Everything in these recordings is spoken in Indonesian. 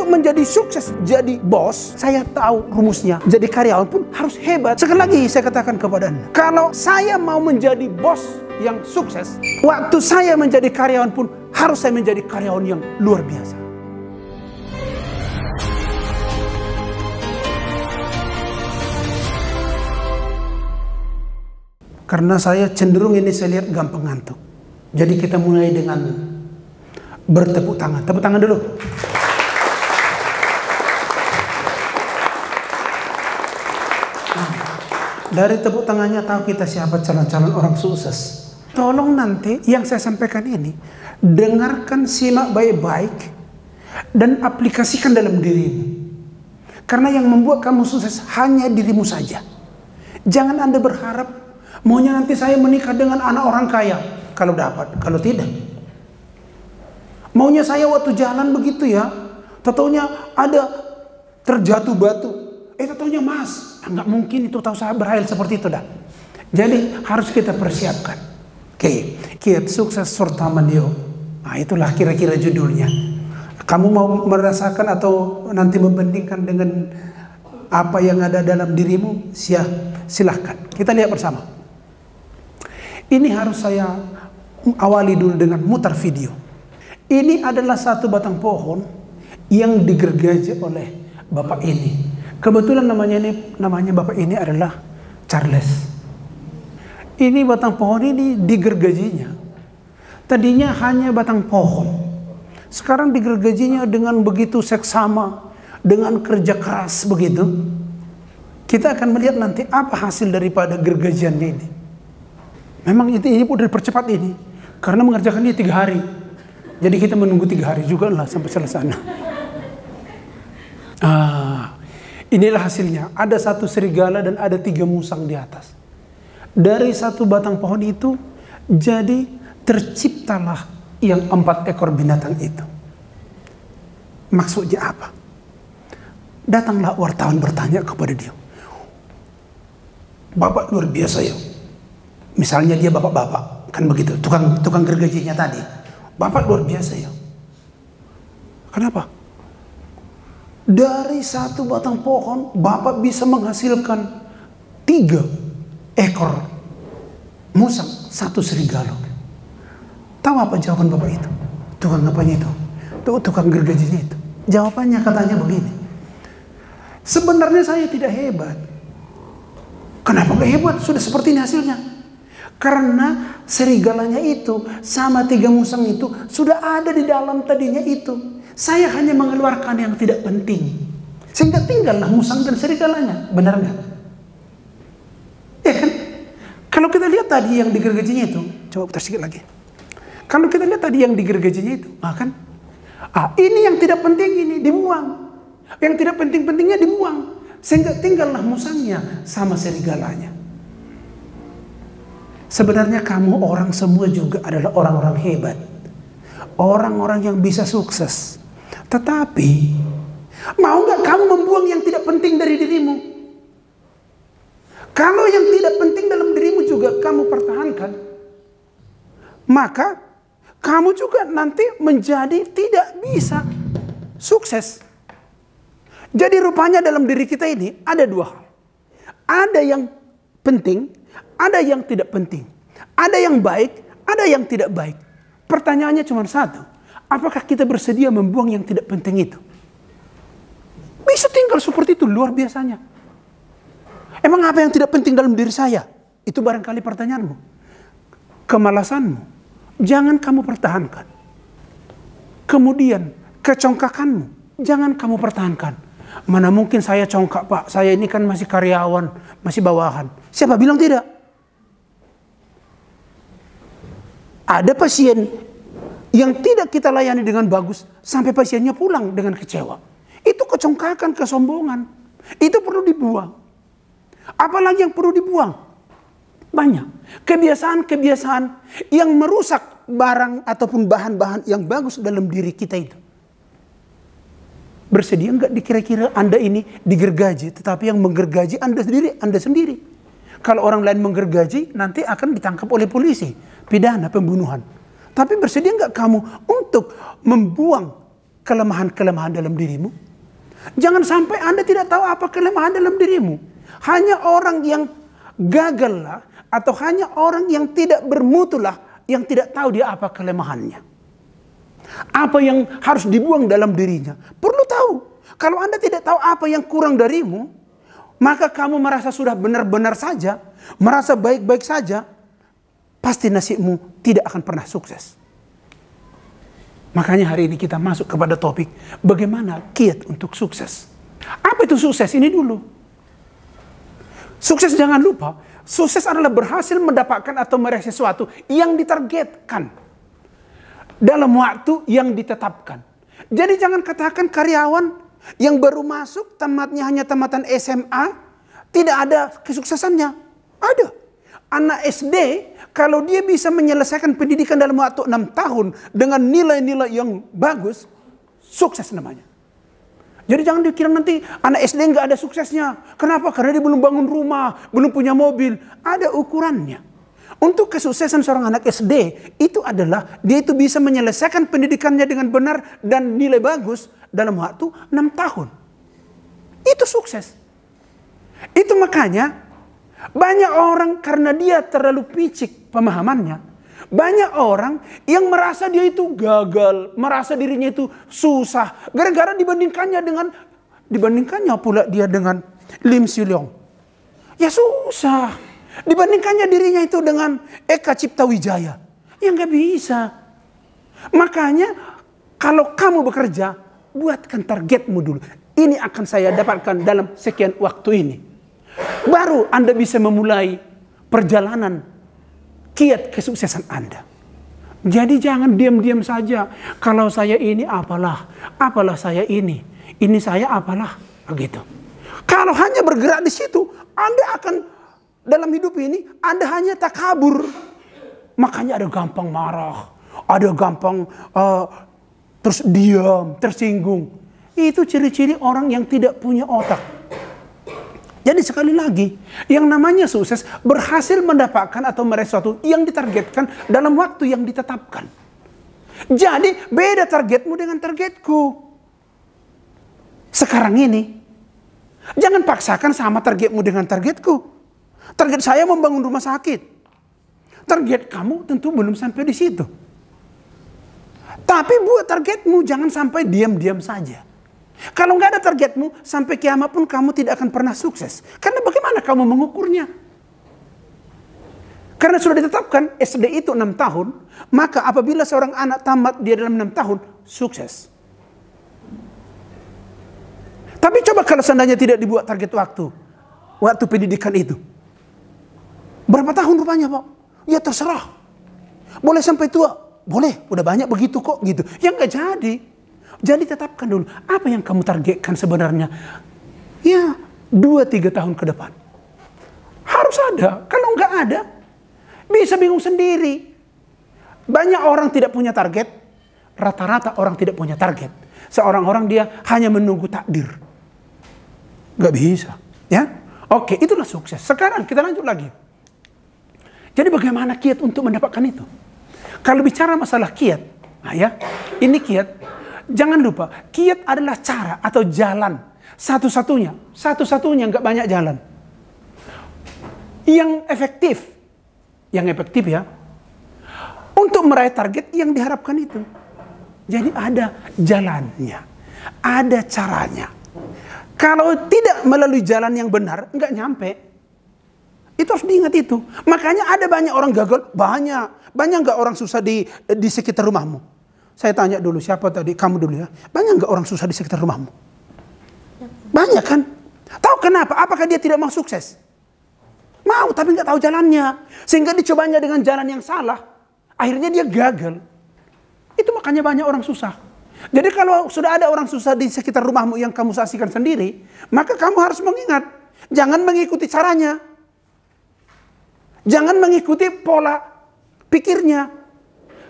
Untuk menjadi sukses, jadi bos, saya tahu rumusnya. Jadi karyawan pun harus hebat. Sekali lagi saya katakan kepada Anda, kalau saya mau menjadi bos yang sukses, waktu saya menjadi karyawan pun harus saya menjadi karyawan yang luar biasa. Karena saya cenderung ini saya lihat gampang ngantuk. Jadi kita mulai dengan bertepuk tangan. Tepuk tangan dulu. Dari tepuk tangannya tahu kita siapa calon-calon orang sukses. Tolong nanti yang saya sampaikan ini dengarkan, simak baik-baik dan aplikasikan dalam dirimu. Karena yang membuat kamu sukses hanya dirimu saja. Jangan Anda berharap maunya nanti saya menikah dengan anak orang kaya. Kalau dapat, kalau tidak. Maunya saya waktu jalan begitu ya, taunya ada terjatuh batu. Taunya Mas. Nggak mungkin itu tahu saya berhasil seperti itu dah. Jadi harus kita persiapkan. Oke, Kiat Sukses Surta Mandio. Nah itulah kira-kira judulnya. Kamu mau merasakan atau nanti membandingkan dengan apa yang ada dalam dirimu? Silahkan. Kita lihat bersama. Ini harus saya awali dulu dengan mutar video. Ini adalah satu batang pohon yang digergaji oleh bapak ini. Kebetulan namanya bapak ini adalah Charles. Ini batang pohon ini digergajinya. Tadinya hanya batang pohon. Sekarang digergajinya dengan begitu seksama, dengan kerja keras begitu. Kita akan melihat nanti apa hasil daripada gergajiannya ini. Memang ini pun dipercepat ini. Karena mengerjakannya 3 hari. Jadi kita menunggu 3 hari juga lah sampai selesai. Inilah hasilnya. Ada 1 serigala dan ada 3 musang di atas. Dari 1 batang pohon itu, jadi terciptalah yang 4 ekor binatang itu. Maksudnya apa? Datanglah wartawan bertanya kepada dia. Bapak luar biasa ya. Misalnya dia bapak-bapak. Kan begitu. Tukang gergajinya tadi. Bapak luar biasa ya. Kenapa? Dari 1 batang pohon, Bapak bisa menghasilkan 3 ekor musang, 1 serigala. Tahu apa jawaban Bapak itu? Tukang apanya itu? Tukang gergajinya itu. Jawabannya katanya begini. Sebenarnya saya tidak hebat. Kenapa gak hebat? Sudah seperti ini hasilnya. Karena serigalanya itu sama 3 musang itu sudah ada di dalam tadinya itu. Saya hanya mengeluarkan yang tidak penting. Sehingga tinggallah musang dan serigalanya. Benar nggak? Ya kan? Kalau kita lihat tadi yang digergajinya itu. Coba putar sedikit lagi. Kalau kita lihat tadi yang digergajinya itu. Kan? Ini yang tidak penting ini dibuang. Yang tidak penting-pentingnya dibuang. Sehingga tinggallah musangnya sama serigalanya. Sebenarnya kamu orang semua juga adalah orang-orang hebat. Orang-orang yang bisa sukses. Tetapi, mau nggak kamu membuang yang tidak penting dari dirimu? Kalau yang tidak penting dalam dirimu juga kamu pertahankan, maka kamu juga nanti menjadi tidak bisa sukses. Jadi rupanya dalam diri kita ini ada 2 hal. Ada yang penting, ada yang tidak penting. Ada yang baik, ada yang tidak baik. Pertanyaannya cuma satu. Apakah kita bersedia membuang yang tidak penting itu? Bisa tinggal seperti itu, luar biasanya. Emang apa yang tidak penting dalam diri saya? Itu barangkali pertanyaanmu. Kemalasanmu, jangan kamu pertahankan. Kemudian, kecongkakanmu, jangan kamu pertahankan. Mana mungkin saya congkak, Pak. Saya ini kan masih karyawan, masih bawahan. Siapa bilang tidak? Ada pasien yang tidak kita layani dengan bagus, sampai pasiennya pulang dengan kecewa. Itu kecongkakan, kesombongan. Itu perlu dibuang. Apalagi yang perlu dibuang? Banyak. Kebiasaan-kebiasaan yang merusak barang ataupun bahan-bahan yang bagus dalam diri kita itu. Bersedia enggak dikira-kira Anda ini digergaji, tetapi yang menggergaji Anda sendiri. Kalau orang lain menggergaji, nanti akan ditangkap oleh polisi. Pidana pembunuhan. Tapi bersedia enggak kamu untuk membuang kelemahan-kelemahan dalam dirimu. Jangan sampai Anda tidak tahu apa kelemahan dalam dirimu. Hanya orang yang gagal lah, atau hanya orang yang tidak bermutu lah, yang tidak tahu dia apa kelemahannya. Apa yang harus dibuang dalam dirinya. Perlu tahu. Kalau Anda tidak tahu apa yang kurang darimu, maka kamu merasa sudah benar-benar saja, merasa baik-baik saja, pasti nasibmu tidak akan pernah sukses. Makanya hari ini kita masuk kepada topik bagaimana kiat untuk sukses. Apa itu sukses? Ini dulu. Sukses jangan lupa, sukses adalah berhasil mendapatkan atau meraih sesuatu yang ditargetkan dalam waktu yang ditetapkan. Jadi jangan katakan karyawan yang baru masuk tamatnya hanya tamatan SMA tidak ada kesuksesannya. Ada. Anak SD kalau dia bisa menyelesaikan pendidikan dalam waktu 6 tahun dengan nilai-nilai yang bagus, sukses namanya. Jadi jangan dikira nanti anak SD nggak ada suksesnya. Kenapa? Karena dia belum bangun rumah, belum punya mobil. Ada ukurannya. Untuk kesuksesan seorang anak SD itu adalah dia itu bisa menyelesaikan pendidikannya dengan benar dan nilai bagus dalam waktu 6 tahun. Itu sukses. Itu makanya banyak orang karena dia terlalu picik pemahamannya. Banyak orang yang merasa dia itu gagal, merasa dirinya itu susah. Gara-gara dibandingkannya pula dia dengan Lim Silyong. Ya susah. Dibandingkannya dirinya itu dengan Eka Cipta Wijaya. Ya nggak bisa. Makanya kalau kamu bekerja, buatkan targetmu dulu. Ini akan saya dapatkan dalam sekian waktu ini. Baru Anda bisa memulai perjalanan kiat kesuksesan Anda. Jadi jangan diam-diam saja. Kalau saya ini apalah saya ini saya apalah, begitu. Kalau hanya bergerak di situ, Anda akan dalam hidup ini Anda hanya takabur. Makanya ada gampang marah, ada gampang terus diam, tersinggung. Itu ciri-ciri orang yang tidak punya otak. Jadi sekali lagi, yang namanya sukses berhasil mendapatkan atau meraih sesuatu yang ditargetkan dalam waktu yang ditetapkan. Jadi beda targetmu dengan targetku. Sekarang ini, jangan paksakan sama targetmu dengan targetku. Target saya membangun rumah sakit. Target kamu tentu belum sampai di situ. Tapi buat targetmu, jangan sampai diam-diam saja. Kalau nggak ada targetmu, sampai kiamat pun kamu tidak akan pernah sukses. Karena bagaimana kamu mengukurnya? Karena sudah ditetapkan SD itu 6 tahun, maka apabila seorang anak tamat dia dalam 6 tahun, sukses. Tapi coba kalau seandainya tidak dibuat target waktu pendidikan itu. Berapa tahun rupanya, Pak? Ya terserah. Boleh sampai tua? Boleh, udah banyak begitu kok gitu. Ya nggak jadi. Jadi tetapkan dulu, apa yang kamu targetkan sebenarnya? Ya, 2-3 tahun ke depan. Harus ada. Kalau nggak ada, bisa bingung sendiri. Banyak orang tidak punya target. Rata-rata orang tidak punya target. Seorang orang dia hanya menunggu takdir. Nggak bisa. Ya, oke, itulah sukses. Sekarang kita lanjut lagi. Jadi bagaimana kiat untuk mendapatkan itu? Kalau bicara masalah kiat, nah ya, ini kiat. Jangan lupa, kiat adalah cara atau jalan. Satu-satunya nggak banyak jalan. Yang efektif ya. Untuk meraih target yang diharapkan itu. Jadi ada jalannya. Ada caranya. Kalau tidak melalui jalan yang benar, nggak nyampe. Itu harus diingat itu. Makanya ada banyak orang gagal, banyak nggak orang susah di sekitar rumahmu. Saya tanya dulu, siapa tadi? Kamu dulu ya. Banyak nggak orang susah di sekitar rumahmu? Banyak kan? Tahu kenapa? Apakah dia tidak mau sukses? Mau, tapi nggak tahu jalannya. Sehingga dicobanya dengan jalan yang salah. Akhirnya dia gagal. Itu makanya banyak orang susah. Jadi kalau sudah ada orang susah di sekitar rumahmu yang kamu saksikan sendiri, maka kamu harus mengingat. Jangan mengikuti caranya. Jangan mengikuti pola pikirnya.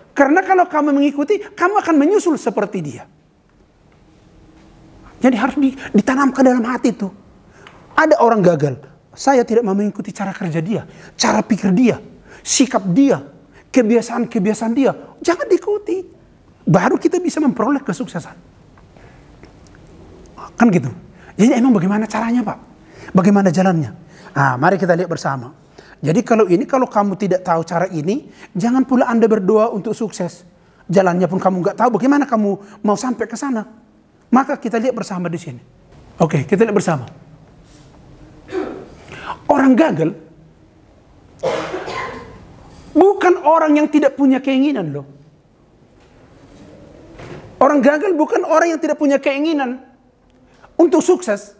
Karena kalau kamu mengikuti, kamu akan menyusul seperti dia. Jadi harus ditanamkan dalam hati itu. Ada orang gagal. Saya tidak mau mengikuti cara kerja dia. Cara pikir dia. Sikap dia. Kebiasaan-kebiasaan dia. Jangan diikuti. Baru kita bisa memperoleh kesuksesan. Kan gitu. Jadi emang bagaimana caranya Pak? Bagaimana jalannya? Nah, mari kita lihat bersama. Jadi kalau kamu tidak tahu cara ini, jangan pula Anda berdoa untuk sukses. Jalannya pun kamu nggak tahu, bagaimana kamu mau sampai ke sana? Maka kita lihat bersama di sini. Oke, kita lihat bersama. Orang gagal bukan orang yang tidak punya keinginan loh. Orang gagal bukan orang yang tidak punya keinginan untuk sukses,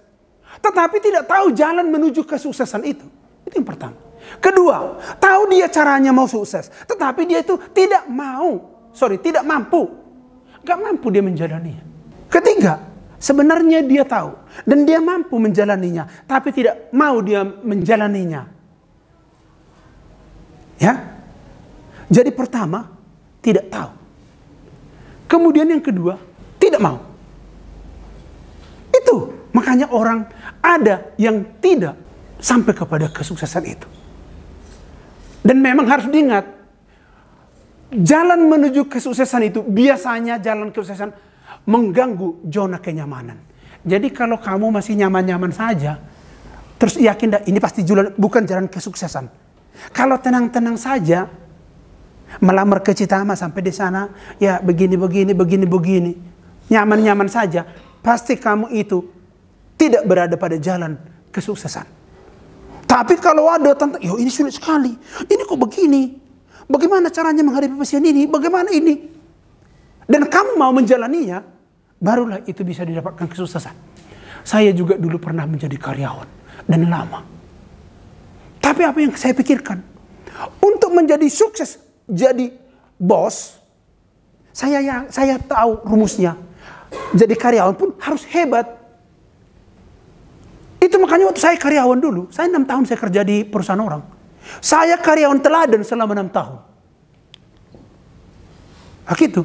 tetapi tidak tahu jalan menuju kesuksesan itu. Itu yang pertama. Kedua, tahu dia caranya mau sukses, tetapi dia itu tidak mampu. Gak mampu dia menjalaninya. Ketiga, sebenarnya dia tahu dan dia mampu menjalaninya, tapi tidak mau dia menjalaninya. Ya. Jadi pertama, tidak tahu. Kemudian yang kedua, tidak mau. Itu makanya orang ada yang tidak sampai kepada kesuksesan itu. Dan memang harus diingat, jalan menuju kesuksesan itu biasanya jalan kesuksesan mengganggu zona kenyamanan. Jadi kalau kamu masih nyaman-nyaman saja, terus yakin ini pasti bukan jalan kesuksesan. Kalau tenang-tenang saja, melamar ke Citama sampai di sana, ya begini, nyaman-nyaman saja, pasti kamu itu tidak berada pada jalan kesuksesan. Tapi kalau ada tentang, ini sulit sekali, ini kok begini, bagaimana caranya menghadapi pasien ini, bagaimana ini, dan kamu mau menjalaninya, barulah itu bisa didapatkan kesuksesan. Saya juga dulu pernah menjadi karyawan dan lama. Tapi apa yang saya pikirkan, untuk menjadi sukses jadi bos, saya tahu rumusnya. Jadi karyawan pun harus hebat. Itu makanya waktu saya karyawan dulu, saya 6 tahun saya kerja di perusahaan orang. Saya karyawan teladan selama 6 tahun. Gitu.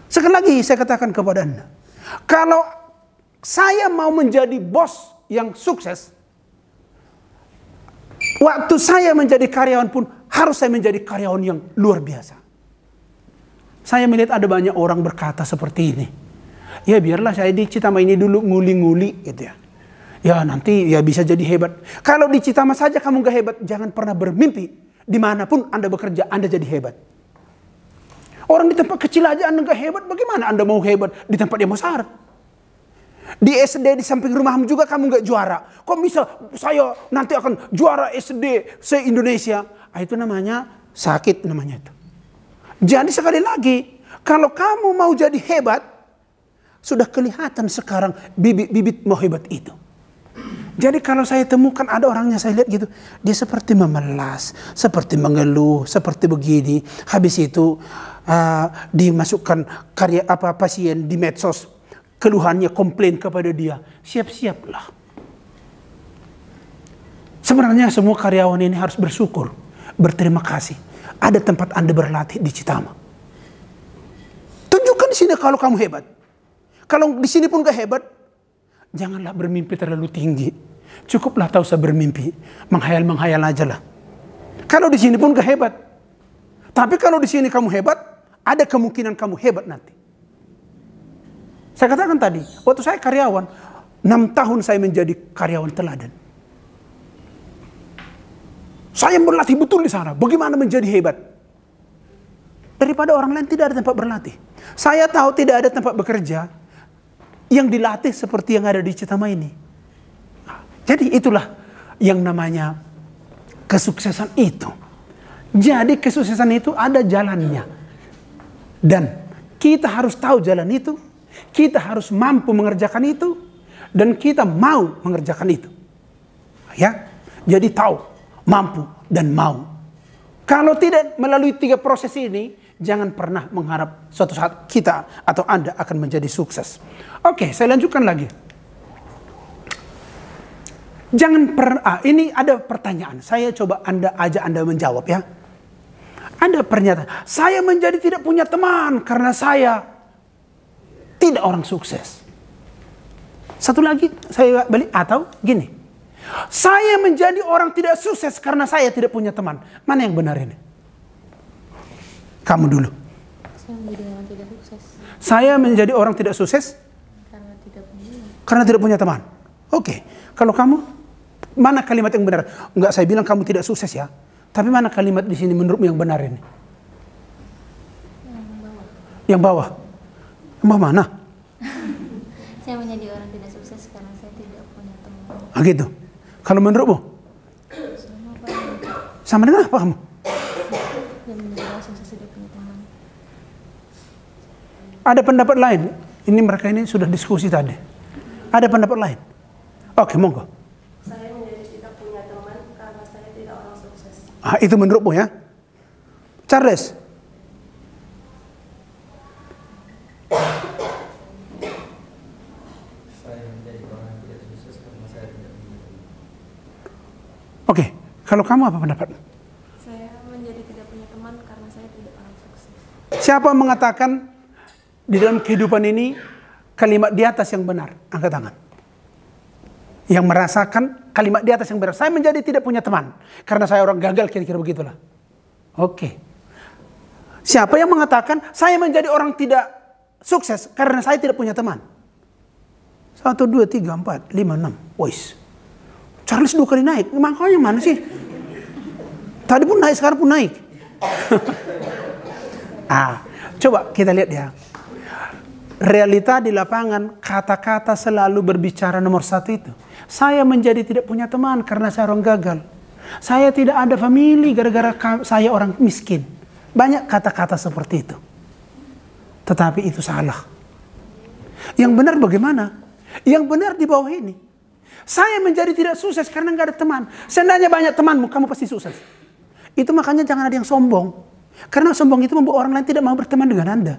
Sekali lagi saya katakan kepada Anda, kalau saya mau menjadi bos yang sukses, waktu saya menjadi karyawan pun harus saya menjadi karyawan yang luar biasa. Saya melihat ada banyak orang berkata seperti ini. Ya biarlah saya di Citama ini dulu nguli-nguli gitu ya. Ya nanti ya bisa jadi hebat. Kalau di Citama saja kamu gak hebat, jangan pernah bermimpi dimanapun Anda bekerja Anda jadi hebat. Orang di tempat kecil aja Anda gak hebat, bagaimana Anda mau hebat di tempat yang besar? Di SD di samping rumahmu juga kamu gak juara. Kok bisa saya nanti akan juara SD se-Indonesia? Itu namanya sakit namanya itu. Jadi sekali lagi, kalau kamu mau jadi hebat, sudah kelihatan sekarang bibit-bibit mau hebat itu. Jadi kalau saya temukan ada orangnya saya lihat gitu, dia seperti memelas, seperti mengeluh, seperti begini. Habis itu dimasukkan pasien di medsos, keluhannya komplain kepada dia. Siap-siaplah. Sebenarnya semua karyawan ini harus bersyukur, berterima kasih. Ada tempat Anda berlatih di Citama. Tunjukkan di sini kalau kamu hebat. Kalau di sini pun gak hebat, janganlah bermimpi terlalu tinggi. Cukuplah tak usah bermimpi, menghayal-menghayal aja lah. Kalau di sini pun gak hebat. Tapi kalau di sini kamu hebat, ada kemungkinan kamu hebat nanti. Saya katakan tadi, waktu saya karyawan, 6 tahun saya menjadi karyawan teladan. Saya berlatih betul di sana. Bagaimana menjadi hebat? Daripada orang lain tidak ada tempat berlatih. Saya tahu tidak ada tempat bekerja yang dilatih seperti yang ada di Citama ini. Jadi itulah yang namanya kesuksesan itu. Jadi kesuksesan itu ada jalannya. Dan kita harus tahu jalan itu. Kita harus mampu mengerjakan itu. Dan kita mau mengerjakan itu. Ya, jadi tahu, mampu, dan mau. Kalau tidak melalui 3 proses ini, jangan pernah mengharap suatu saat kita atau Anda akan menjadi sukses. Oke, saya lanjutkan lagi. Jangan pernah, ini ada pertanyaan. Saya coba ajak Anda menjawab ya. Ada pernyataan, saya menjadi tidak punya teman karena saya tidak orang sukses. Satu lagi, saya balik atau gini. Saya menjadi orang tidak sukses karena saya tidak punya teman. Mana yang benar ini? Kamu dulu. Saya menjadi orang tidak sukses. Saya menjadi orang tidak sukses Karena tidak punya teman. Oke. Kalau kamu, mana kalimat yang benar? Enggak, saya bilang kamu tidak sukses ya. Tapi mana kalimat di sini menurutmu yang benar ini? Yang bawah. Yang bawah mana? Saya menjadi orang tidak sukses karena saya tidak punya teman. Ah gitu. Kalau menurutmu? Sama dengan apa kamu? Dan menjadi orang sukses tidak punya teman. Ada pendapat lain? Ini mereka ini sudah diskusi tadi. Ada pendapat lain? Oke, monggo. Saya menjadi tidak punya teman karena saya tidak orang sukses. Ah, itu menurutmu ya? Charles? Saya menjadi orang tidak sukses karena saya tidak punya teman. Oke, kalau kamu apa pendapat? Saya menjadi tidak punya teman karena saya tidak orang sukses. Siapa mengatakan di dalam kehidupan ini kalimat di atas yang benar? Angkat tangan. Yang merasakan kalimat di atas yang benar. Saya menjadi tidak punya teman karena saya orang gagal, kira-kira begitulah. Oke. Siapa yang mengatakan saya menjadi orang tidak sukses karena saya tidak punya teman? 1, 2, 3, 4, 5, 6. Wois. Charles 2 kali naik. Makanya mana sih? Tadi pun naik, sekarang pun naik. Coba kita lihat ya. Realita di lapangan, kata-kata selalu berbicara nomor 1 itu. Saya menjadi tidak punya teman karena saya orang gagal. Saya tidak ada famili gara-gara saya orang miskin. Banyak kata-kata seperti itu. Tetapi itu salah. Yang benar bagaimana? Yang benar di bawah ini. Saya menjadi tidak sukses karena nggak ada teman. Seandainya banyak temanmu, kamu pasti sukses. Itu makanya jangan ada yang sombong. Karena sombong itu membuat orang lain tidak mau berteman dengan Anda.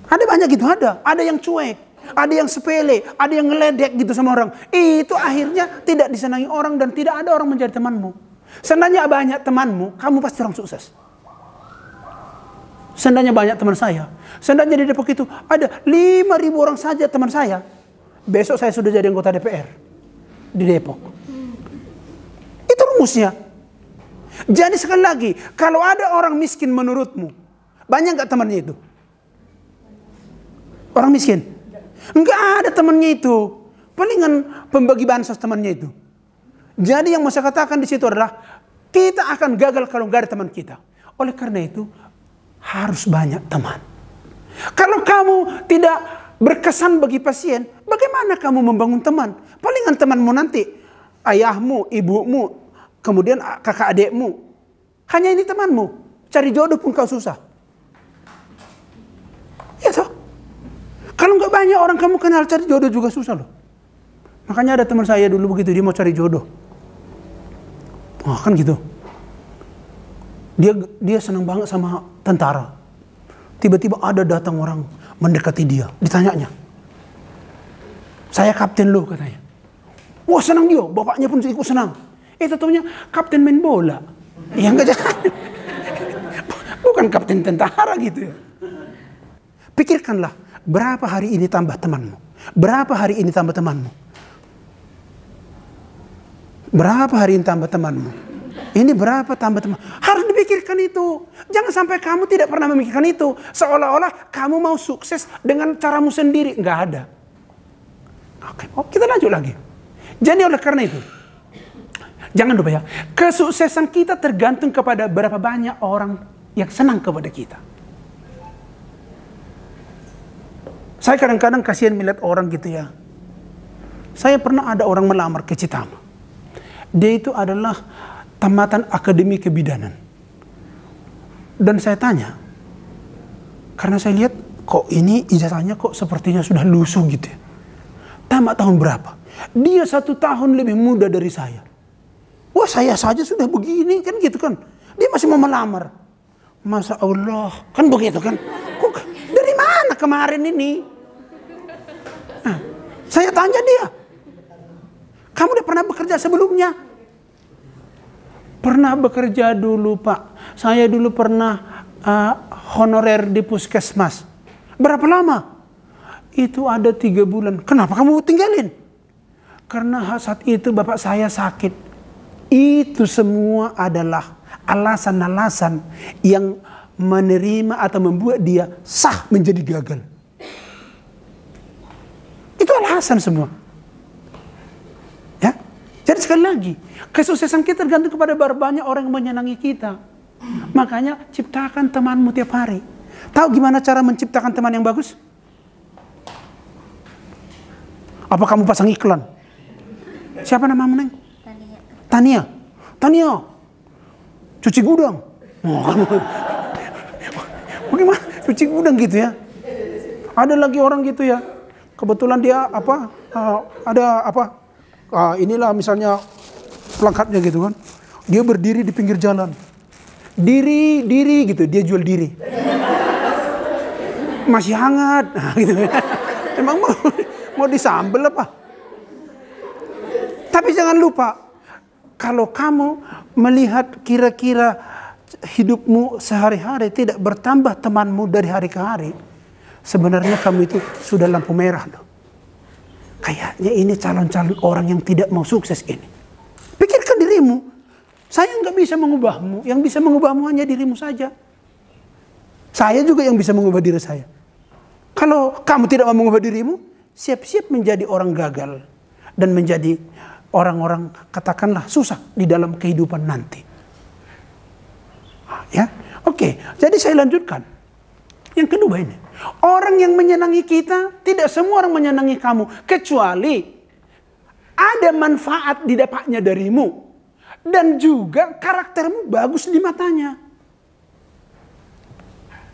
Ada banyak gitu, ada. Ada yang cuek, ada yang sepele, ada yang ngeledek gitu sama orang. Itu akhirnya tidak disenangi orang dan tidak ada orang menjadi temanmu. Seandainya banyak temanmu, kamu pasti orang sukses. Seandainya banyak teman saya. Seandainya di Depok itu ada 5.000 orang saja teman saya. Besok saya sudah jadi anggota DPR di Depok. Itu rumusnya. Jadi sekali lagi, kalau ada orang miskin menurutmu, banyak nggak temannya itu? Orang miskin? Nggak ada temannya itu. Palingan pembagi bansos temannya itu. Jadi yang mau saya katakan di situ adalah kita akan gagal kalau nggak ada teman kita. Oleh karena itu harus banyak teman. Kalau kamu tidak berkesan bagi pasien, bagaimana kamu membangun teman? Palingan temanmu nanti ayahmu, ibumu, kemudian kakak adikmu. Hanya ini temanmu. Cari jodoh pun kau susah. Ya toh? Kalau nggak banyak orang kamu kenal, cari jodoh juga susah loh. Makanya ada teman saya dulu begitu, dia mau cari jodoh. Kan gitu. Dia senang banget sama tentara. Tiba-tiba ada datang orang mendekati dia, ditanyanya. Saya kapten lo katanya. Wah senang dia, bapaknya pun ikut senang. Tentunya kapten main bola. Ya enggak jangan. Bukan kapten tentara gitu ya. Pikirkanlah, berapa hari ini tambah temanmu? Berapa hari ini tambah temanmu? Berapa hari ini tambah temanmu? Ini berapa tambah teman? Harus dipikirkan itu. Jangan sampai kamu tidak pernah memikirkan itu. Seolah-olah kamu mau sukses dengan caramu sendiri. Enggak ada. Oke, kita lanjut lagi. Jadi oleh karena itu, jangan lupa ya, kesuksesan kita tergantung kepada berapa banyak orang yang senang kepada kita. Saya kadang-kadang kasihan melihat orang gitu ya. Saya pernah ada orang melamar ke Citama. Dia itu adalah tamatan akademi kebidanan. Dan saya tanya, karena saya lihat kok ini ijazahnya kok sepertinya sudah lusuh gitu ya. Tamat tahun berapa? Dia 1 tahun lebih muda dari saya. Wah saya saja sudah begini kan gitu kan. Dia masih mau melamar. Masya Allah, kan begitu kan. Kok dari mana kemarin ini? Saya tanya dia, kamu udah pernah bekerja sebelumnya? Pernah bekerja dulu Pak. Saya dulu pernah honorer di puskesmas. Berapa lama? Itu ada 3 bulan. Kenapa kamu tinggalin? Karena saat itu bapak saya sakit. Itu semua adalah alasan-alasan yang menerima atau membuat dia sah menjadi gagal. pas-pasan semua. Ya. Jadi sekali lagi, kesuksesan kita tergantung kepada banyak orang yang menyenangi kita. Makanya ciptakan temanmu tiap hari. Tahu gimana cara menciptakan teman yang bagus? Apa kamu pasang iklan? Siapa namamu, Neng? Tania. Tania. Cuci gudang. Oh, bagaimana? Cuci gudang gitu ya. Ada lagi orang gitu ya. Kebetulan dia inilah misalnya plakatnya gitu kan. Dia berdiri di pinggir jalan. Diri gitu, dia jual diri. Masih hangat. Nah, gitu. Emang mau disambel apa? Tapi jangan lupa, kalau kamu melihat kira-kira hidupmu sehari-hari tidak bertambah temanmu dari hari ke hari, sebenarnya kamu itu sudah lampu merah loh. Kayaknya ini calon-calon orang yang tidak mau sukses ini. Pikirkan dirimu. Saya nggak bisa mengubahmu. Yang bisa mengubahmu hanya dirimu saja. Saya juga yang bisa mengubah diri saya. Kalau kamu tidak mau mengubah dirimu, siap-siap menjadi orang gagal. Dan menjadi orang-orang katakanlah susah di dalam kehidupan nanti. Ya, oke. Jadi saya lanjutkan. Yang kedua ini. Orang yang menyenangi kita, tidak semua orang menyenangi kamu. Kecuali ada manfaat didapatnya darimu. Dan juga karaktermu bagus di matanya.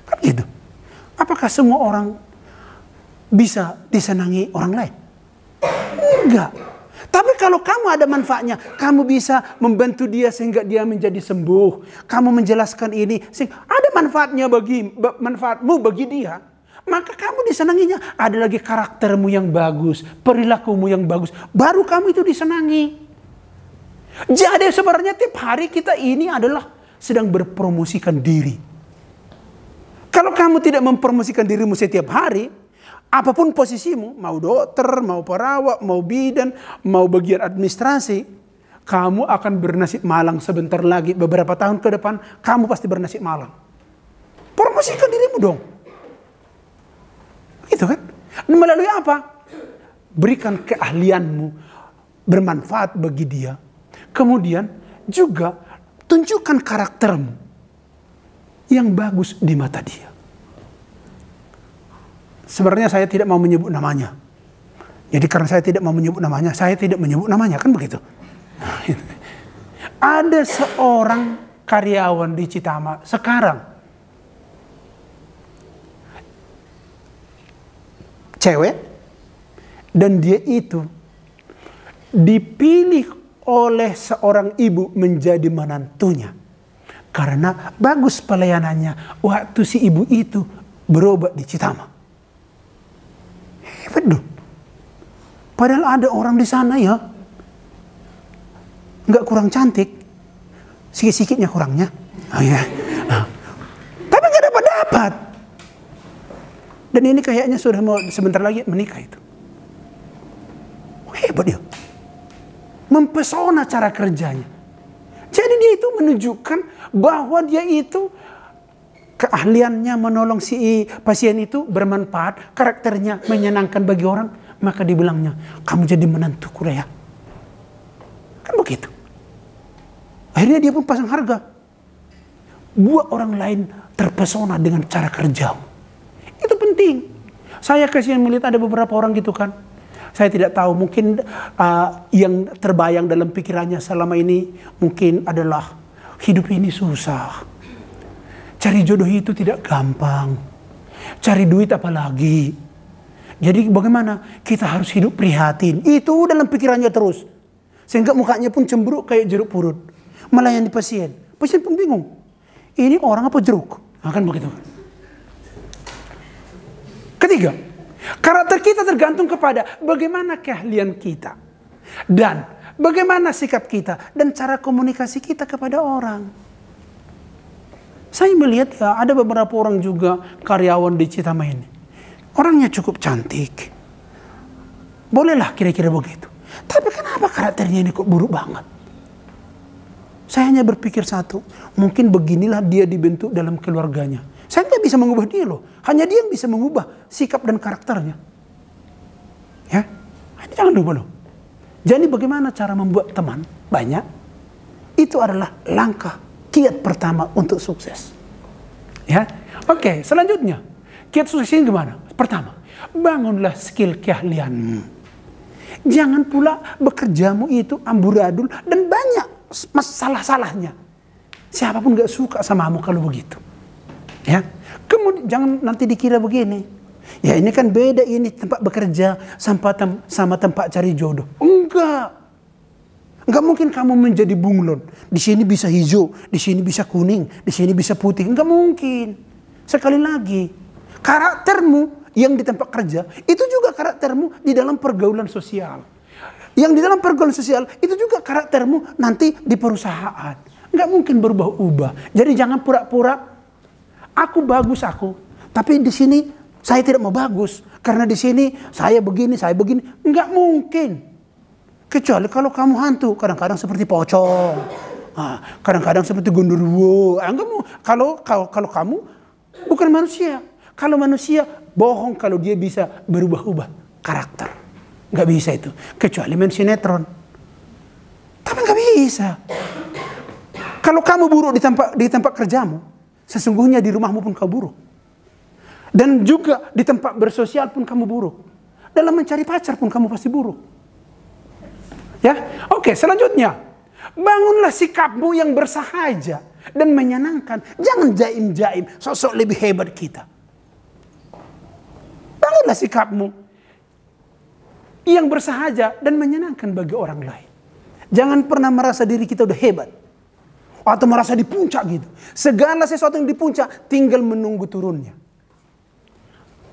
Kan gitu. Apakah semua orang bisa disenangi orang lain? Enggak. Tapi kalau kamu ada manfaatnya, kamu bisa membantu dia sehingga dia menjadi sembuh. Kamu menjelaskan ini, sehingga ada manfaatmu bagi dia. Maka kamu disenanginya. Ada lagi karaktermu yang bagus, perilakumu yang bagus. Baru kamu itu disenangi. Jadi sebenarnya tiap hari kita ini adalah sedang berpromosikan diri. Kalau kamu tidak mempromosikan dirimu setiap hari, apapun posisimu, mau dokter, mau perawat, mau bidan, mau bagian administrasi, kamu akan bernasib malang sebentar lagi, beberapa tahun ke depan, kamu pasti bernasib malang. Promosikan dirimu dong. Gitu kan? Melalui apa? Berikan keahlianmu, bermanfaat bagi dia. Kemudian juga tunjukkan karaktermu yang bagus di mata dia. Sebenarnya saya tidak mau menyebut namanya. Jadi karena saya tidak mau menyebut namanya, saya tidak menyebut namanya, kan begitu. Ada seorang karyawan di Citama sekarang. Cewek. Dan dia itu dipilih oleh seorang ibu menjadi menantunya. Karena bagus pelayanannya waktu si ibu itu berobat di Citama. Hebat dong. Padahal ada orang di sana ya, nggak kurang cantik, sikit-sikitnya kurangnya. Oh ya. Tapi nggak dapat. Dan ini kayaknya sudah mau sebentar lagi menikah itu. Hebat dia. Mempesona cara kerjanya. Jadi dia itu menunjukkan bahwa dia itu keahliannya menolong si pasien itu bermanfaat, karakternya menyenangkan bagi orang, maka dibilangnya, kamu jadi menantuku ya. Kan begitu. Akhirnya dia pun pasang harga. Buat orang lain terpesona dengan cara kerjamu. Itu penting. Saya kasihan melihat ada beberapa orang gitu kan. Saya tidak tahu, mungkin yang terbayang dalam pikirannya selama ini mungkin adalah hidup ini susah. Cari jodoh itu tidak gampang. Cari duit apalagi. Jadi bagaimana? Kita harus hidup prihatin. Itu dalam pikirannya terus. Sehingga mukanya pun cemberut kayak jeruk purut. Melayani pasien. Pasien pun bingung. Ini orang apa jeruk? Nah, kan begitu. Ketiga, karakter kita tergantung kepada bagaimana keahlian kita. Dan bagaimana sikap kita. Dan cara komunikasi kita kepada orang. Saya melihat ya ada beberapa orang juga karyawan di Citama ini. Orangnya cukup cantik. Bolehlah kira-kira begitu. Tapi kenapa karakternya ini kok buruk banget? Saya hanya berpikir satu. Mungkin beginilah dia dibentuk dalam keluarganya. Saya nggak bisa mengubah dia loh. Hanya dia yang bisa mengubah sikap dan karakternya. Ya, Jangan dulu. Jadi bagaimana cara membuat teman banyak? Itu adalah langkah kiat pertama untuk sukses. Ya, oke. Selanjutnya, kiat sukses ini gimana? Pertama, bangunlah skill keahlianmu. Jangan pula bekerjamu itu amburadul dan banyak masalah-salahnya. Siapapun gak suka samamu kalau begitu. Ya, kemudian jangan nanti dikira begini. Ya ini kan beda ini tempat bekerja sama tempat cari jodoh. Enggak mungkin kamu menjadi bunglon. Di sini bisa hijau, di sini bisa kuning, di sini bisa putih. Enggak mungkin. Sekali lagi, karaktermu yang di tempat kerja itu juga karaktermu di dalam pergaulan sosial. Yang di dalam pergaulan sosial itu juga karaktermu nanti di perusahaan. Enggak mungkin berubah-ubah. Jadi jangan pura-pura aku bagus tapi di sini saya tidak mau bagus karena di sini saya begini. Enggak mungkin. Kecuali kalau kamu hantu, kadang-kadang seperti pocong, kadang-kadang seperti gondoruo. Kalau kamu bukan manusia. Kalau manusia bohong kalau dia bisa berubah-ubah karakter. Enggak bisa itu. Kecuali main sinetron. Tapi enggak bisa. Kalau kamu buruk di tempat kerjamu, sesungguhnya di rumahmu pun kau buruk. Dan juga di tempat bersosial pun kamu buruk. Dalam mencari pacar pun kamu pasti buruk. Ya, oke. Selanjutnya, bangunlah sikapmu yang bersahaja dan menyenangkan. Jangan jaim-jaim, sosok lebih hebat kita. Bangunlah sikapmu yang bersahaja dan menyenangkan bagi orang lain. Jangan pernah merasa diri kita udah hebat atau merasa di puncak gitu. Segala sesuatu yang di puncak tinggal menunggu turunnya.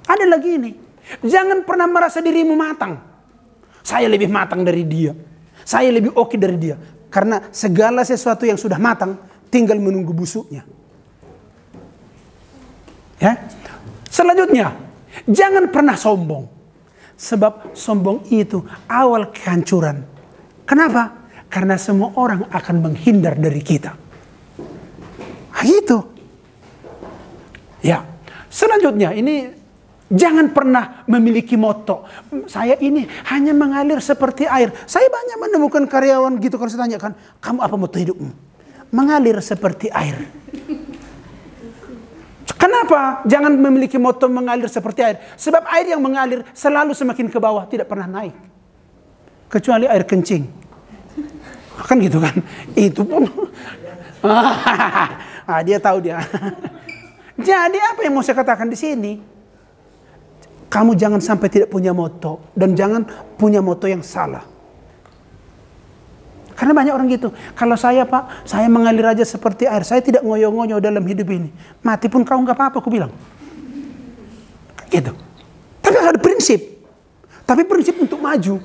Ada lagi ini, jangan pernah merasa dirimu matang. Saya lebih matang dari dia. Saya lebih oke dari dia. Karena segala sesuatu yang sudah matang tinggal menunggu busuknya. Ya. Selanjutnya, jangan pernah sombong. Sebab sombong itu awal kehancuran. Kenapa? Karena semua orang akan menghindar dari kita. Gitu. Ya. Selanjutnya ini, jangan pernah memiliki moto. Saya ini hanya mengalir seperti air. Saya banyak menemukan karyawan gitu kalau saya tanyakan, kamu apa moto hidupmu? Mengalir seperti air. Kenapa jangan memiliki moto mengalir seperti air? Sebab air yang mengalir selalu semakin ke bawah, tidak pernah naik. Kecuali air kencing. Kan gitu kan? Itu pun. Dia tahu dia. Jadi apa yang mau saya katakan di sini? Kamu jangan sampai tidak punya moto. Dan jangan punya moto yang salah. Karena banyak orang gitu. Kalau saya Pak, saya mengalir aja seperti air. Saya tidak ngoyo-ngoyo dalam hidup ini. Mati pun kau nggak apa-apa, aku bilang. Gitu. Tapi ada prinsip. Tapi prinsip untuk maju.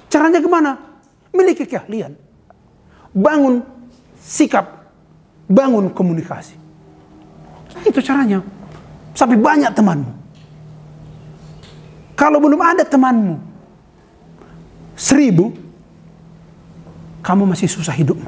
Caranya gimana? Miliki keahlian. Bangun sikap. Bangun komunikasi. Itu caranya. Sampai banyak temanmu. Kalau belum ada temanmu 1000, kamu masih susah hidupmu.